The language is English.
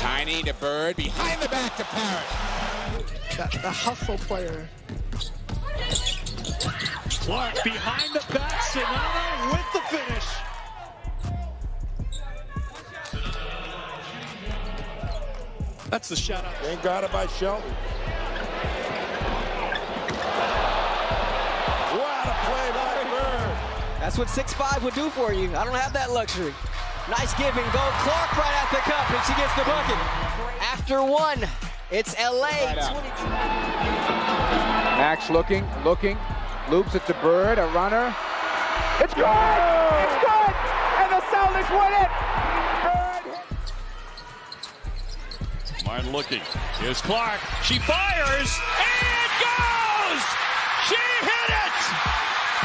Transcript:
Tiny to Bird, behind the back to Parrott. The hustle player. Clark behind the back, Sonata with the finish. That's the shot out. Ain't got it by Shelton. What a play by Bird. That's what 6'5" would do for you. I don't have that luxury. Nice give and go. Clark right at the cup, and she gets the bucket. After one, it's LA. Max looking, loops it to Bird, a runner. It's good! It's good! And the Celtics win it! Bird! Martin looking. Here's Clark. She fires, and it goes! She hit it!